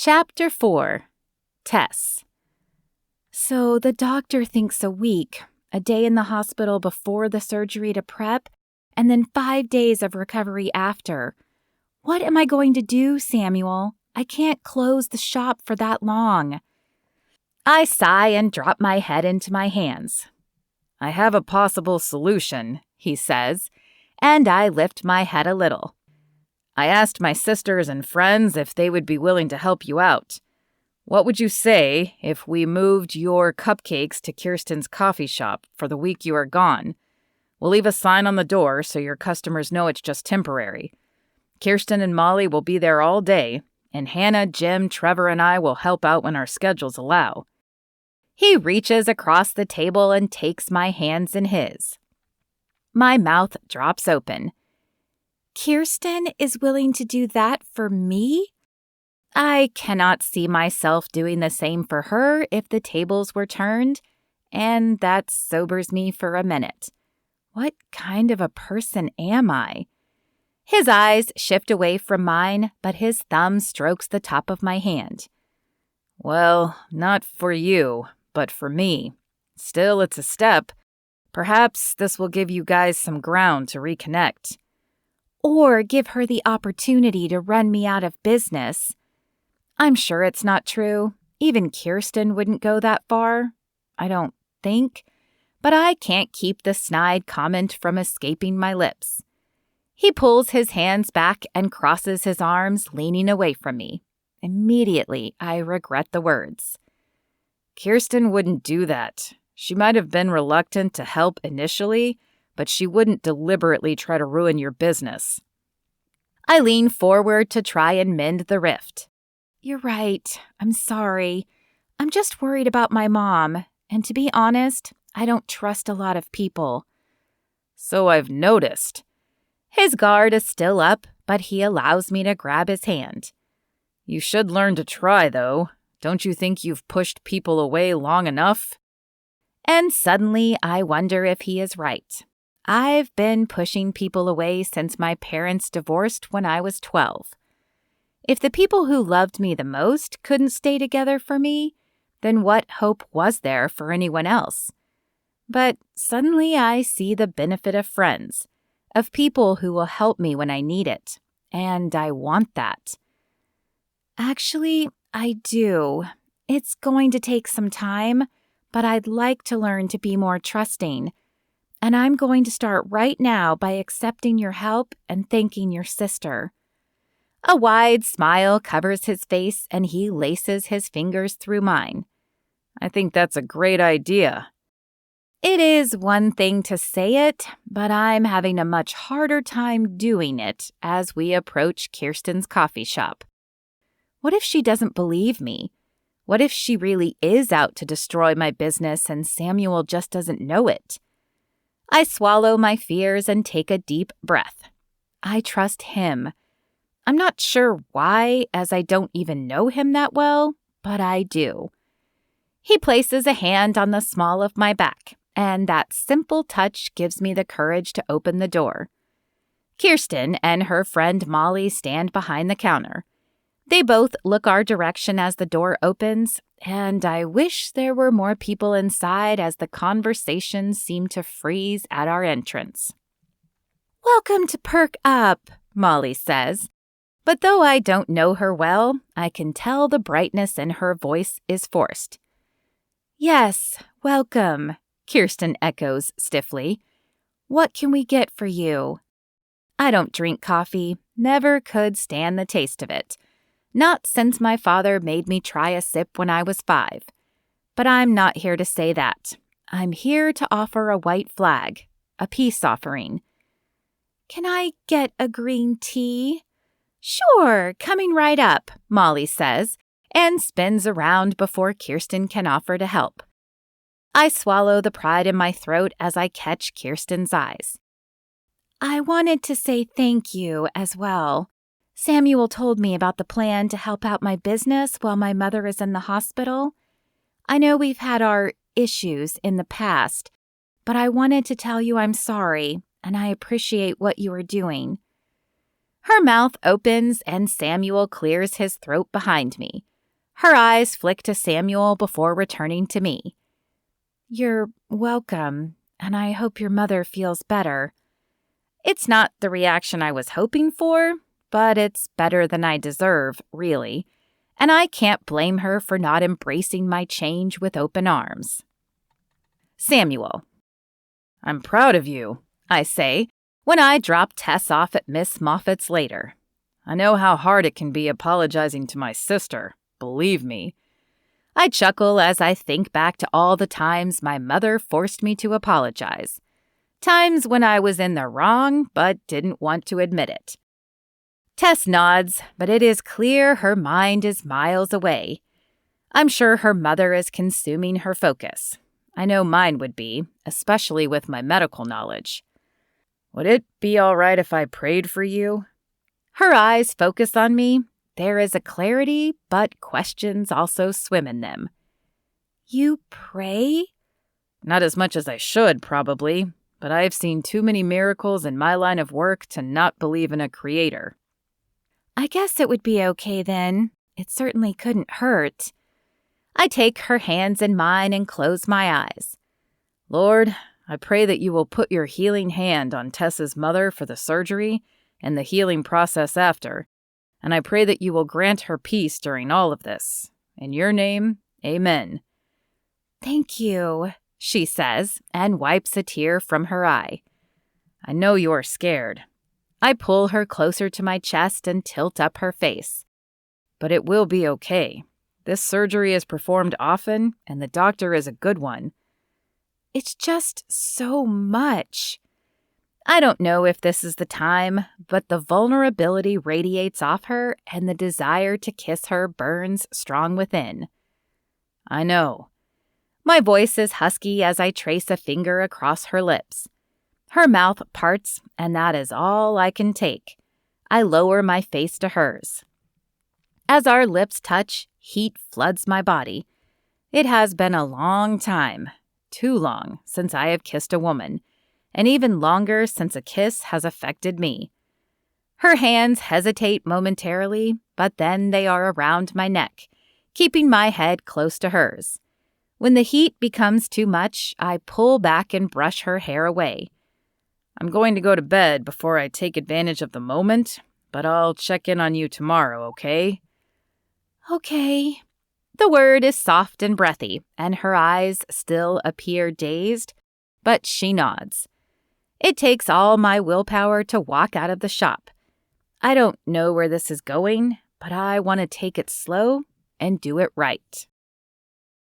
Chapter 4. Tess. So the doctor thinks a week, a day in the hospital before the surgery to prep, and then 5 days of recovery after. What am I going to do, Samuel? I can't close the shop for that long. I sigh and drop my head into my hands. I have a possible solution, he says, and I lift my head a little. I asked my sisters and friends if they would be willing to help you out. What would you say if we moved your cupcakes to Kirsten's coffee shop for the week you are gone? We'll leave a sign on the door so your customers know it's just temporary. Kirsten and Molly will be there all day, and Hannah, Jim, Trevor, and I will help out when our schedules allow. He reaches across the table and takes my hands in his. My mouth drops open. Kirsten is willing to do that for me? I cannot see myself doing the same for her if the tables were turned, and that sobers me for a minute. What kind of a person am I? His eyes shift away from mine, but his thumb strokes the top of my hand. Well, not for you, but for me. Still, it's a step. Perhaps this will give you guys some ground to reconnect. Or give her the opportunity to run me out of business. I'm sure it's not true. Even Kirsten wouldn't go that far. I don't think. But I can't keep the snide comment from escaping my lips. He pulls his hands back and crosses his arms, leaning away from me. Immediately, I regret the words. Kirsten wouldn't do that. She might have been reluctant to help initially, but she wouldn't deliberately try to ruin your business. I lean forward to try and mend the rift. You're right. I'm sorry. I'm just worried about my mom, and to be honest, I don't trust a lot of people. So I've noticed. His guard is still up, but he allows me to grab his hand. You should learn to try, though. Don't you think you've pushed people away long enough? And suddenly I wonder if he is right. I've been pushing people away since my parents divorced when I was 12. If the people who loved me the most couldn't stay together for me, then what hope was there for anyone else? But suddenly I see the benefit of friends, of people who will help me when I need it, and I want that. Actually, I do. It's going to take some time, but I'd like to learn to be more trusting. And I'm going to start right now by accepting your help and thanking your sister. A wide smile covers his face and he laces his fingers through mine. I think that's a great idea. It is one thing to say it, but I'm having a much harder time doing it as we approach Kirsten's coffee shop. What if she doesn't believe me? What if she really is out to destroy my business and Samuel just doesn't know it? I swallow my fears and take a deep breath. I trust him. I'm not sure why, as I don't even know him that well, but I do. He places a hand on the small of my back, and that simple touch gives me the courage to open the door. Kirsten and her friend Molly stand behind the counter. They both look our direction as the door opens, and I wish there were more people inside as the conversation seemed to freeze at our entrance. Welcome to Perk Up, Molly says. But though I don't know her well, I can tell the brightness in her voice is forced. Yes, welcome, Kirsten echoes stiffly. What can we get for you? I don't drink coffee, never could stand the taste of it. Not since my father made me try a sip when I was 5. But I'm not here to say that. I'm here to offer a white flag, a peace offering. Can I get a green tea? Sure, coming right up, Molly says, and spins around before Kirsten can offer to help. I swallow the pride in my throat as I catch Kirsten's eyes. I wanted to say thank you as well. Samuel told me about the plan to help out my business while my mother is in the hospital. I know we've had our issues in the past, but I wanted to tell you I'm sorry, and I appreciate what you are doing. Her mouth opens and Samuel clears his throat behind me. Her eyes flick to Samuel before returning to me. "You're welcome, and I hope your mother feels better." It's not the reaction I was hoping for, but it's better than I deserve, really, and I can't blame her for not embracing my change with open arms. Samuel. "I'm proud of you," I say, when I drop Tess off at Miss Moffat's later. "I know how hard it can be apologizing to my sister, believe me." I chuckle as I think back to all the times my mother forced me to apologize. Times when I was in the wrong but didn't want to admit it. Tess nods, but it is clear her mind is miles away. I'm sure her mother is consuming her focus. I know mine would be, especially with my medical knowledge. "Would it be all right if I prayed for you?" Her eyes focus on me. There is a clarity, but questions also swim in them. "You pray?" "Not as much as I should, probably, but I've seen too many miracles in my line of work to not believe in a creator." "I guess it would be okay then. It certainly couldn't hurt." I take her hands in mine and close my eyes. "Lord, I pray that you will put your healing hand on Tess's mother for the surgery and the healing process after, and I pray that you will grant her peace during all of this. In your name, amen." "Thank you," she says, and wipes a tear from her eye. "I know you are scared." I pull her closer to my chest and tilt up her face. "But it will be okay. This surgery is performed often, and the doctor is a good one." "It's just so much." I don't know if this is the time, but the vulnerability radiates off her and the desire to kiss her burns strong within. "I know." My voice is husky as I trace a finger across her lips. Her mouth parts, and that is all I can take. I lower my face to hers. As our lips touch, heat floods my body. It has been a long time, too long, since I have kissed a woman, and even longer since a kiss has affected me. Her hands hesitate momentarily, but then they are around my neck, keeping my head close to hers. When the heat becomes too much, I pull back and brush her hair away. "I'm going to go to bed before I take advantage of the moment, but I'll check in on you tomorrow, okay?" "Okay." The word is soft and breathy, and her eyes still appear dazed, but she nods. It takes all my willpower to walk out of the shop. I don't know where this is going, but I want to take it slow and do it right.